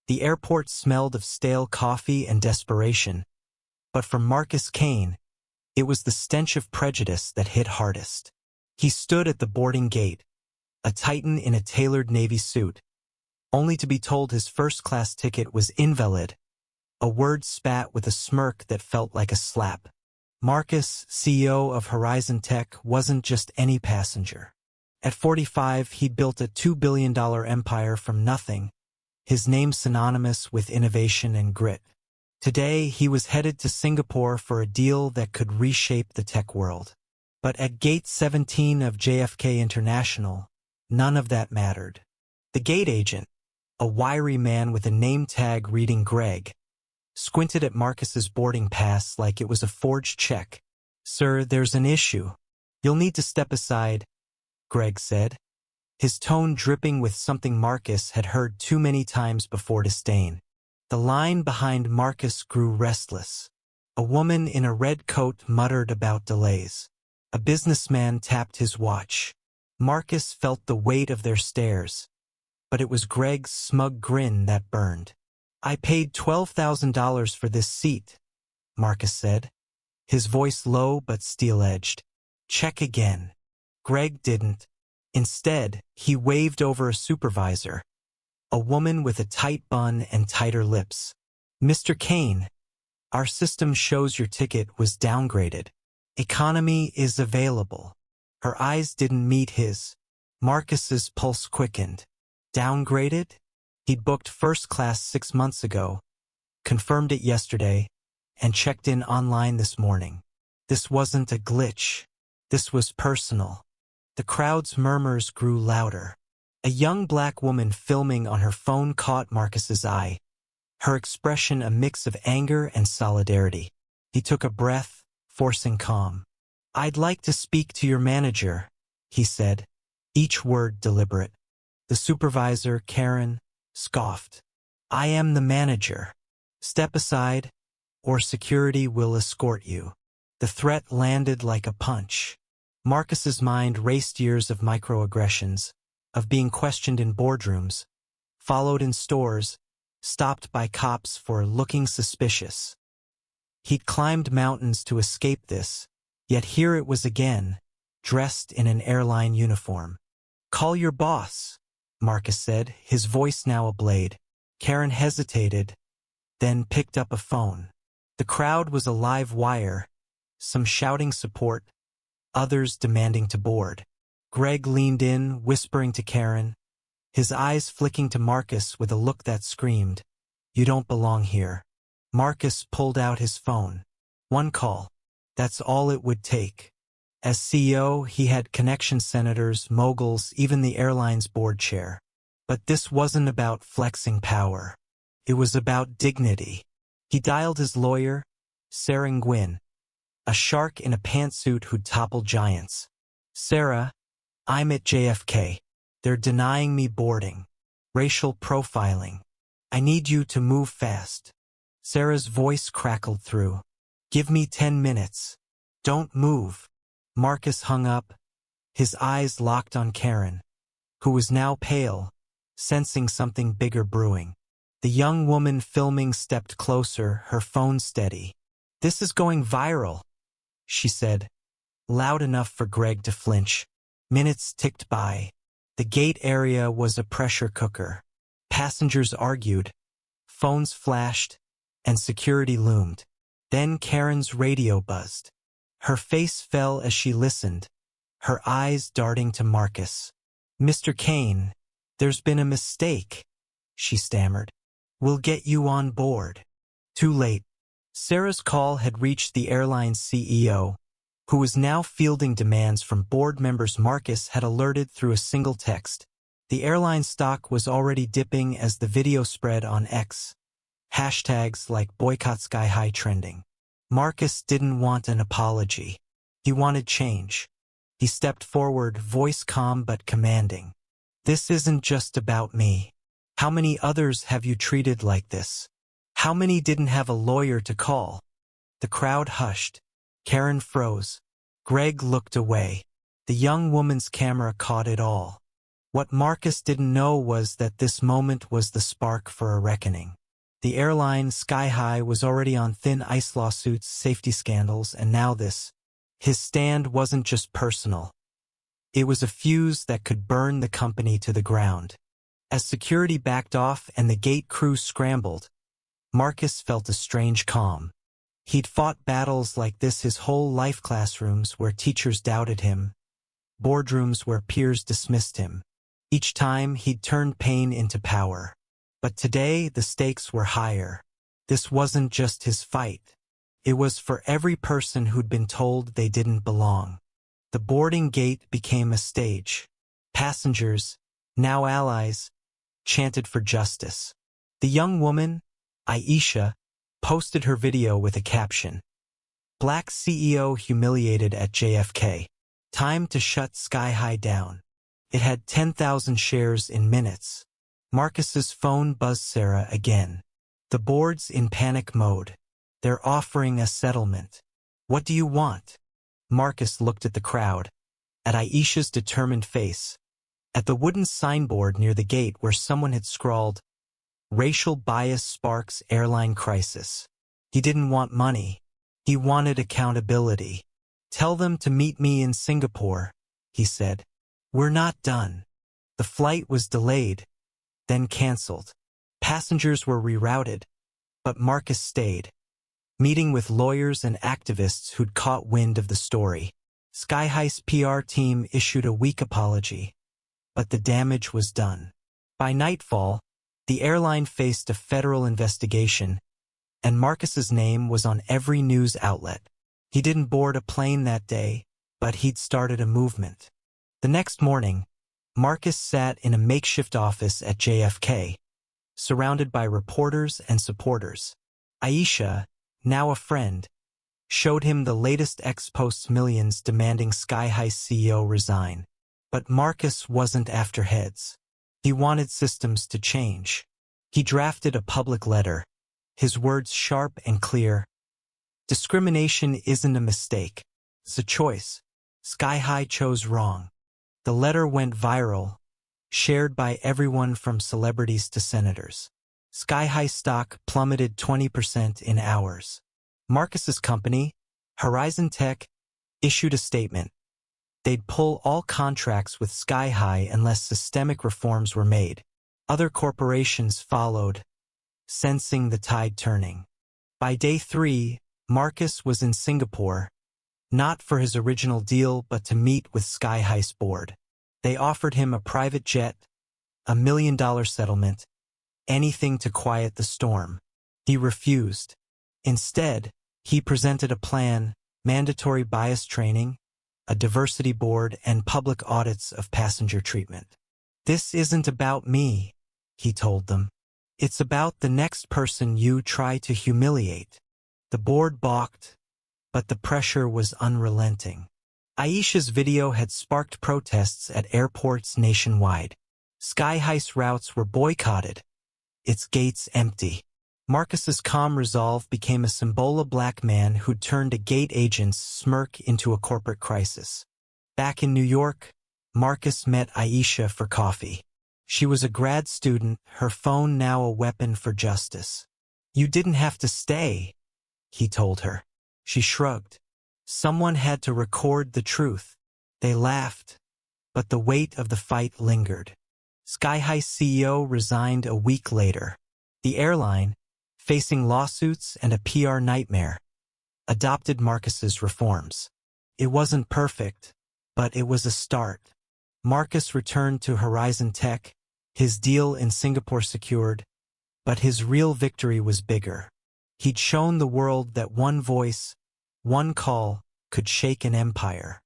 The airport smelled of stale coffee and desperation. But for Marcus Kane, it was the stench of prejudice that hit hardest. He stood at the boarding gate, a titan in a tailored navy suit, only to be told his first-class ticket was invalid, a word spat with a smirk that felt like a slap. Marcus, CEO of Horizon Tech, wasn't just any passenger. At 45, he built a $2 billion empire from nothing, his name synonymous with innovation and grit. Today, he was headed to Singapore for a deal that could reshape the tech world. But at Gate 17 of JFK International, none of that mattered. The gate agent, a wiry man with a name tag reading Greg, squinted at Marcus's boarding pass like it was a forged check. "Sir, there's an issue. You'll need to step aside," Greg said, his tone dripping with something Marcus had heard too many times before disdain. The line behind Marcus grew restless. A woman in a red coat muttered about delays. A businessman tapped his watch. Marcus felt the weight of their stares, but it was Greg's smug grin that burned. "I paid $12,000 for this seat," Marcus said, his voice low but steel-edged. "Check again." Greg didn't. Instead, he waved over a supervisor, a woman with a tight bun and tighter lips. "Mr. Kane, our system shows your ticket was downgraded. Economy is available." Her eyes didn't meet his. Marcus's pulse quickened. Downgraded? He'd booked first class 6 months ago, confirmed it yesterday, and checked in online this morning. This wasn't a glitch. This was personal. The crowd's murmurs grew louder. A young black woman filming on her phone caught Marcus's eye, her expression a mix of anger and solidarity. He took a breath, forcing calm. "I'd like to speak to your manager," he said, each word deliberate. The supervisor, Karen, scoffed. "I am the manager. Step aside, or security will escort you." The threat landed like a punch. Marcus's mind raced years of microaggressions, of being questioned in boardrooms, followed in stores, stopped by cops for looking suspicious. He'd climbed mountains to escape this, yet here it was again, dressed in an airline uniform. "Call your boss," Marcus said, his voice now ablade. Karen hesitated, then picked up a phone. The crowd was a live wire, some shouting support, others demanding to board. Greg leaned in, whispering to Karen, his eyes flicking to Marcus with a look that screamed, "You don't belong here." Marcus pulled out his phone. One call. That's all it would take. As CEO, he had connection senators, moguls, even the airline's board chair. But this wasn't about flexing power. It was about dignity. He dialed his lawyer, Sarah Nguyen, a shark in a pantsuit who'd toppled giants. "Sarah, I'm at JFK. They're denying me boarding. Racial profiling. I need you to move fast." Sarah's voice crackled through. "Give me 10 minutes. Don't move." Marcus hung up, his eyes locked on Karen, who was now pale, sensing something bigger brewing. The young woman filming stepped closer, her phone steady. "This is going viral," she said, loud enough for Greg to flinch. Minutes ticked by. The gate area was a pressure cooker. Passengers argued, phones flashed, and security loomed. Then Karen's radio buzzed. Her face fell as she listened, her eyes darting to Marcus. "Mr. Kane, there's been a mistake," she stammered. "We'll get you on board." Too late. Sarah's call had reached the airline's CEO, who was now fielding demands from board members Marcus had alerted through a single text. The airline stock was already dipping as the video spread on X. Hashtags like boycott sky high trending. Marcus didn't want an apology. He wanted change. He stepped forward, voice calm but commanding. "This isn't just about me. How many others have you treated like this? How many didn't have a lawyer to call?" The crowd hushed. Karen froze. Greg looked away. The young woman's camera caught it all. What Marcus didn't know was that this moment was the spark for a reckoning. The airline, Sky High, was already on thin ice, lawsuits, safety scandals, and now this. His stand wasn't just personal. It was a fuse that could burn the company to the ground. As security backed off and the gate crew scrambled, Marcus felt a strange calm. He'd fought battles like this his whole life, classrooms where teachers doubted him, boardrooms where peers dismissed him. Each time he'd turned pain into power. But today the stakes were higher. This wasn't just his fight. It was for every person who'd been told they didn't belong. The boarding gate became a stage. Passengers, now allies, chanted for justice. The young woman, Aisha, posted her video with a caption. Black CEO humiliated at JFK. Time to shut Sky High down. It had 10,000 shares in minutes. Marcus's phone buzzed. Sarah again. The board's in panic mode. They're offering a settlement. What do you want? Marcus looked at the crowd, at Aisha's determined face, at the wooden signboard near the gate where someone had scrawled, "Racial bias sparks airline crisis." He didn't want money. He wanted accountability. Tell them to meet me in Singapore, he said. We're not done. The flight was delayed, then canceled. Passengers were rerouted, but Marcus stayed, meeting with lawyers and activists who'd caught wind of the story. Sky High's PR team issued a weak apology, but the damage was done. By nightfall, the airline faced a federal investigation, and Marcus's name was on every news outlet. He didn't board a plane that day, but he'd started a movement. The next morning, Marcus sat in a makeshift office at JFK, surrounded by reporters and supporters. Aisha, now a friend, showed him the latest ex-post millions demanding Sky High CEO resign. But Marcus wasn't after heads. He wanted systems to change. He drafted a public letter, his words sharp and clear. Discrimination isn't a mistake. It's a choice. Sky High chose wrong. The letter went viral, shared by everyone from celebrities to senators. Sky High stock plummeted 20% in hours. Marcus's company, Horizon Tech, issued a statement. They'd pull all contracts with Sky High unless systemic reforms were made. Other corporations followed, sensing the tide turning. By day 3, Marcus was in Singapore, not for his original deal but to meet with Sky High's board. They offered him a private jet, $1 million settlement, anything to quiet the storm. He refused. Instead, he presented a plan, mandatory bias training, a diversity board, and public audits of passenger treatment. This isn't about me, he told them. It's about the next person you try to humiliate. The board balked, but the pressure was unrelenting. Aisha's video had sparked protests at airports nationwide. Sky High's routes were boycotted, its gates empty. Marcus's calm resolve became a symbol. A black man who'd turned a gate agent's smirk into a corporate crisis. Back in New York, Marcus met Aisha for coffee. She was a grad student, her phone now a weapon for justice. You didn't have to stay, he told her. She shrugged. Someone had to record the truth. They laughed, but the weight of the fight lingered. Sky High CEO resigned a week later. The airline, facing lawsuits and a PR nightmare, adopted Marcus's reforms. It wasn't perfect, but it was a start. Marcus returned to Horizon Tech, his deal in Singapore secured, but his real victory was bigger. He'd shown the world that one voice, one call, could shake an empire.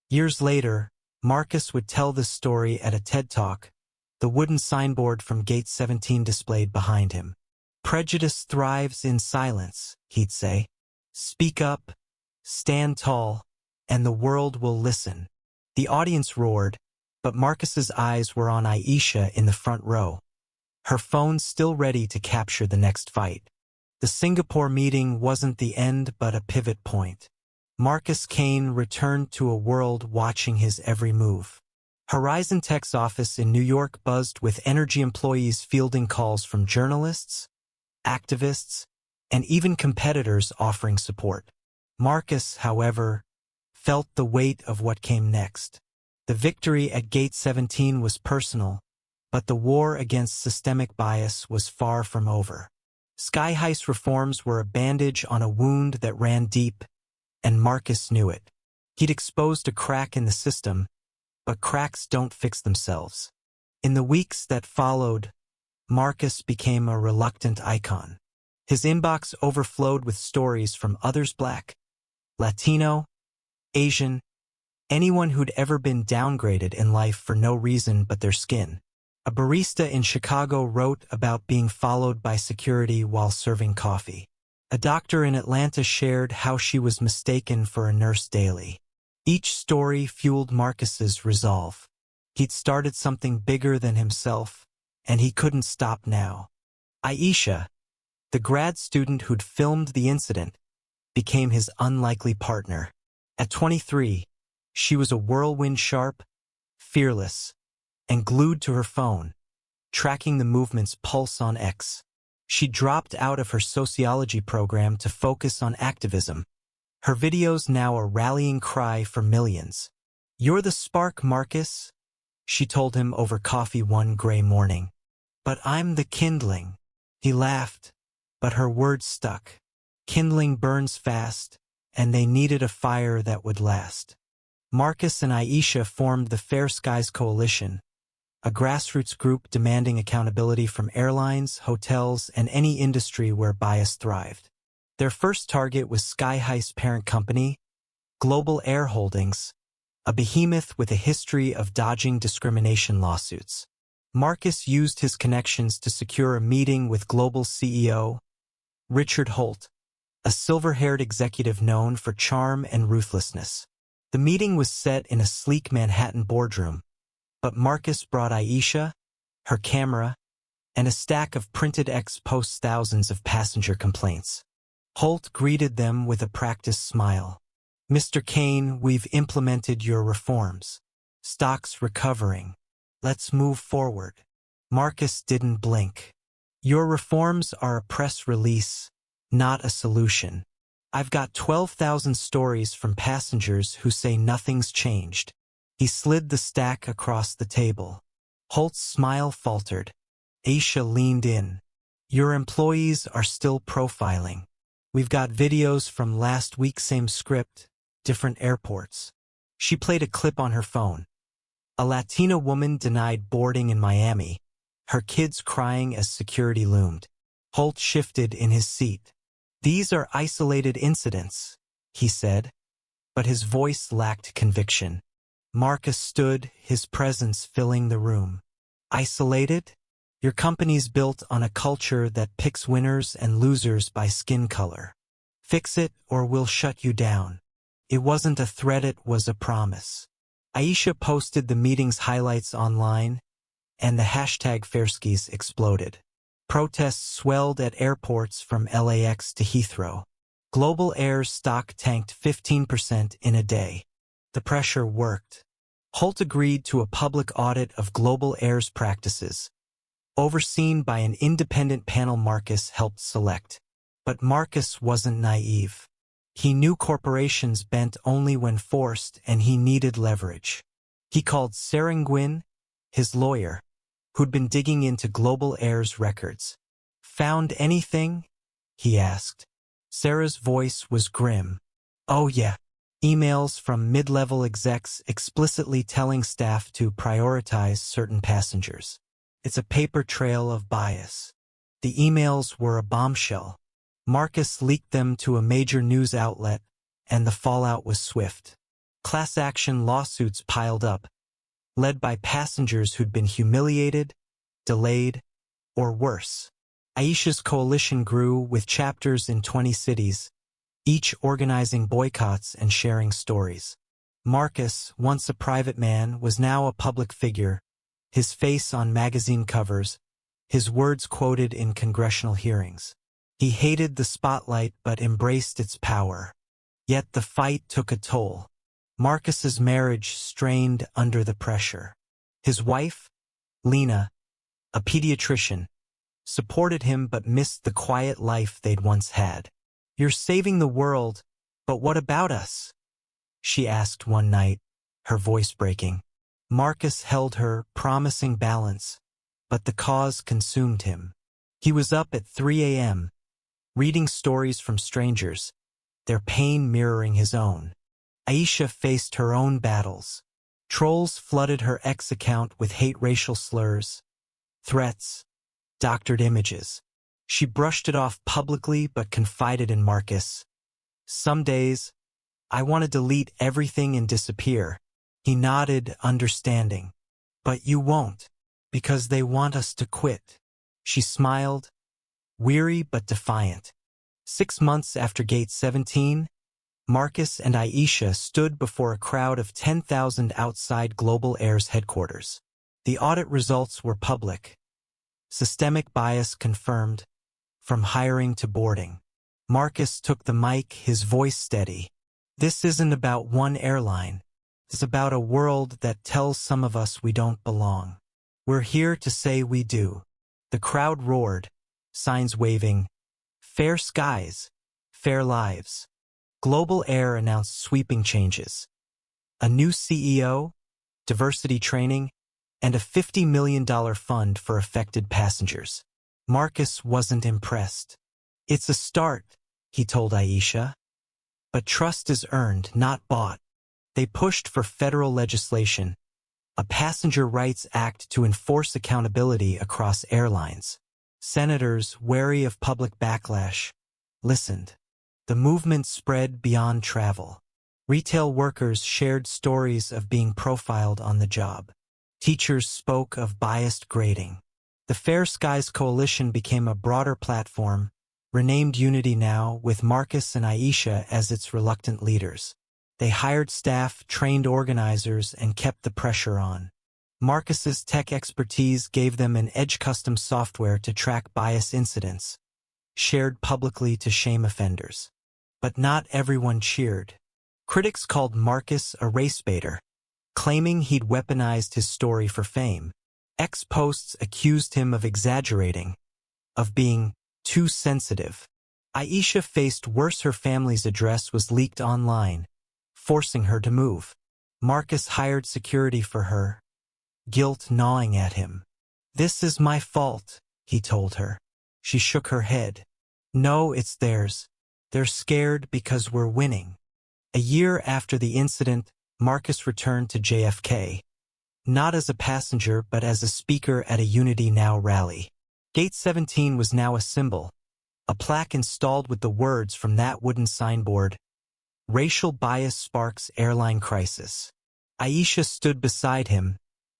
Years later, Marcus would tell this story at a TED Talk, the wooden signboard from Gate 17 displayed behind him. Prejudice thrives in silence, he'd say. Speak up, stand tall, and the world will listen. The audience roared, but Marcus's eyes were on Aisha in the front row, her phone still ready to capture the next fight. The Singapore meeting wasn't the end but a pivot point. Marcus Kane returned to a world watching his every move. Horizon Tech's office in New York buzzed with energy employees fielding calls from journalists, activists, and even competitors offering support. Marcus, however, felt the weight of what came next. The victory at Gate 17 was personal, but the war against systemic bias was far from over. Sky-High's reforms were a bandage on a wound that ran deep, and Marcus knew it. He'd exposed a crack in the system, but cracks don't fix themselves. In the weeks that followed, Marcus became a reluctant icon. His inbox overflowed with stories from others Black, Latino, Asian, anyone who'd ever been downgraded in life for no reason but their skin. A barista in Chicago wrote about being followed by security while serving coffee. A doctor in Atlanta shared how she was mistaken for a nurse daily. Each story fueled Marcus's resolve. He'd started something bigger than himself, and he couldn't stop now. Aisha, the grad student who'd filmed the incident, became his unlikely partner. At 23, she was a whirlwind sharp, fearless, and glued to her phone, tracking the movement's pulse on X. She dropped out of her sociology program to focus on activism. Her videos now a rallying cry for millions. "You're the spark, Marcus," she told him over coffee one gray morning. "But I'm the kindling." He laughed, but her words stuck. Kindling burns fast, and they needed a fire that would last. Marcus and Aisha formed the Fair Skies Coalition, a grassroots group demanding accountability from airlines, hotels, and any industry where bias thrived. Their first target was Sky-High's parent company, Global Air Holdings, a behemoth with a history of dodging discrimination lawsuits. Marcus used his connections to secure a meeting with Global CEO, Richard Holt, a silver-haired executive known for charm and ruthlessness. The meeting was set in a sleek Manhattan boardroom, but Marcus brought Aisha, her camera, and a stack of printed X posts thousands of passenger complaints. Holt greeted them with a practiced smile. "Mr. Kane, we've implemented your reforms. Stock's recovering. Let's move forward." Marcus didn't blink. "Your reforms are a press release, not a solution. I've got 12,000 stories from passengers who say nothing's changed." He slid the stack across the table. Holt's smile faltered. Aisha leaned in. "Your employees are still profiling. We've got videos from last week, same script, different airports." She played a clip on her phone. A Latina woman denied boarding in Miami, her kids crying as security loomed. Holt shifted in his seat. "These are isolated incidents," he said, but his voice lacked conviction. Marcus stood, his presence filling the room. "Isolated? Your company's built on a culture that picks winners and losers by skin color. Fix it or we'll shut you down." It wasn't a threat, it was a promise. Aisha posted the meeting's highlights online, and the hashtag Fairskies exploded. Protests swelled at airports from LAX to Heathrow. Global Air's stock tanked 15% in a day. The pressure worked. Holt agreed to a public audit of Global Air's practices, overseen by an independent panel Marcus helped select. But Marcus wasn't naive. He knew corporations bent only when forced, and he needed leverage. He called Sarah Nguyen, his lawyer, who'd been digging into Global Air's records. "Found anything?" he asked. Sarah's voice was grim. "Oh yeah. Emails from mid-level execs explicitly telling staff to prioritize certain passengers. It's a paper trail of bias." The emails were a bombshell. Marcus leaked them to a major news outlet, and the fallout was swift. Class action lawsuits piled up, led by passengers who'd been humiliated, delayed, or worse. Aisha's coalition grew with chapters in 20 cities, each organizing boycotts and sharing stories. Marcus, once a private man, was now a public figure, his face on magazine covers, his words quoted in congressional hearings. He hated the spotlight but embraced its power. Yet the fight took a toll. Marcus's marriage strained under the pressure. His wife, Lena, a pediatrician, supported him but missed the quiet life they'd once had. "You're saving the world, but what about us?" she asked one night, her voice breaking. Marcus held her, promising balance, but the cause consumed him. He was up at 3 a.m., reading stories from strangers, their pain mirroring his own. Aisha faced her own battles. Trolls flooded her ex account with hate racial slurs, threats, doctored images. She brushed it off publicly but confided in Marcus. "Some days, I want to delete everything and disappear." He nodded, understanding. "But you won't, because they want us to quit." She smiled, weary but defiant. 6 months after Gate 17, Marcus and Aisha stood before a crowd of 10,000 outside Global Air's headquarters. The audit results were public. Systemic bias confirmed, from hiring to boarding. Marcus took the mic, his voice steady. "This isn't about one airline. It's about a world that tells some of us we don't belong. We're here to say we do." The crowd roared, signs waving, "Fair skies, fair lives." Global Air announced sweeping changes. A new CEO, diversity training, and a $50 million fund for affected passengers. Marcus wasn't impressed. "It's a start," he told Aisha. "But trust is earned, not bought." They pushed for federal legislation, a Passenger Rights Act to enforce accountability across airlines. Senators, wary of public backlash, listened. The movement spread beyond travel. Retail workers shared stories of being profiled on the job. Teachers spoke of biased grading. The Fair Skies Coalition became a broader platform, renamed Unity Now, with Marcus and Aisha as its reluctant leaders. They hired staff, trained organizers, and kept the pressure on. Marcus's tech expertise gave them an edge custom software to track bias incidents, shared publicly to shame offenders. But not everyone cheered. Critics called Marcus a race baiter, claiming he'd weaponized his story for fame. Ex-posts accused him of exaggerating, of being too sensitive. Aisha faced worse. Her family's address was leaked online, forcing her to move. Marcus hired security for her, guilt gnawing at him. "This is my fault," he told her. She shook her head. "No, it's theirs. They're scared because we're winning." A year after the incident, Marcus returned to JFK, not as a passenger but as a speaker at a Unity Now rally. Gate 17 was now a symbol, a plaque installed with the words from that wooden signboard, "Racial bias sparks airline crisis." Aisha stood beside him,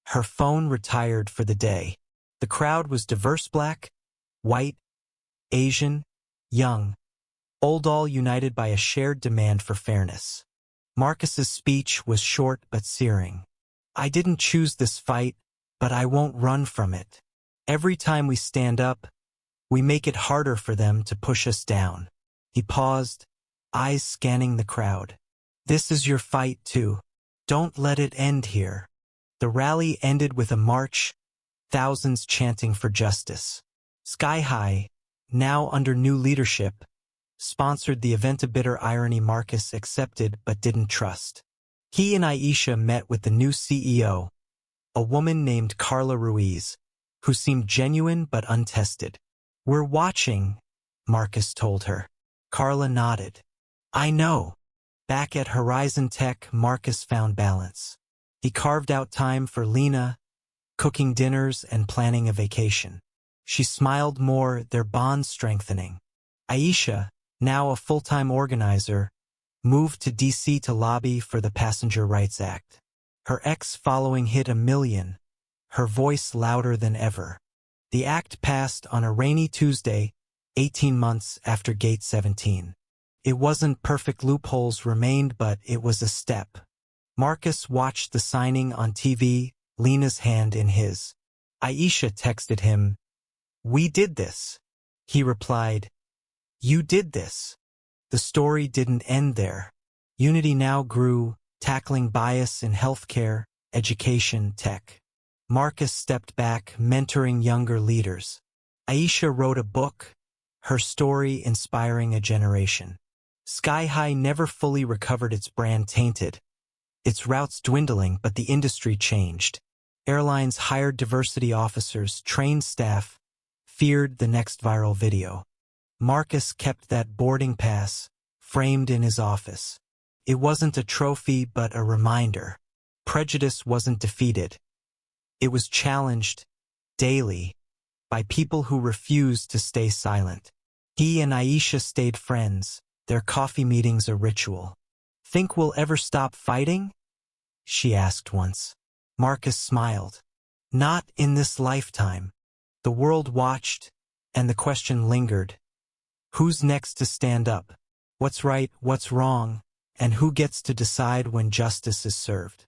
her phone retired for the day. The crowd was diverse: black, white, Asian, young, old, all united by a shared demand for fairness. Marcus's speech was short but searing. "I didn't choose this fight, but I won't run from it. Every time we stand up, we make it harder for them to push us down." He paused, eyes scanning the crowd. "This is your fight too. Don't let it end here." The rally ended with a march, thousands chanting for justice. Sky High, now under new leadership, sponsored the event. A bitter irony Marcus accepted but didn't trust. He and Aisha met with the new CEO, a woman named Carla Ruiz, who seemed genuine but untested. "We're watching," Marcus told her. Carla nodded. "I know." Back at Horizon Tech, Marcus found balance. He carved out time for Lena, cooking dinners and planning a vacation. She smiled more, their bond strengthening. Aisha, now a full-time organizer, moved to DC to lobby for the Passenger Rights Act. Her ex-following hit 1 million, her voice louder than ever. The act passed on a rainy Tuesday, 18 months after Gate 17. It wasn't perfect, loopholes remained, but it was a step. Marcus watched the signing on TV, Lena's hand in his. Aisha texted him, "We did this." He replied, "You did this." The story didn't end there. Unity Now grew, tackling bias in healthcare, education, tech. Marcus stepped back, mentoring younger leaders. Aisha wrote a book, her story inspiring a generation. Sky High never fully recovered its brand tainted. Its routes dwindling, but the industry changed. Airlines hired diversity officers, trained staff, feared the next viral video. Marcus kept that boarding pass, framed in his office. It wasn't a trophy, but a reminder. Prejudice wasn't defeated. It was challenged, daily, by people who refused to stay silent. He and Aisha stayed friends, their coffee meetings a ritual. "Think we'll ever stop fighting?" she asked once. Marcus smiled. "Not in this lifetime." The world watched, and the question lingered. Who's next to stand up? What's right, what's wrong, and who gets to decide when justice is served?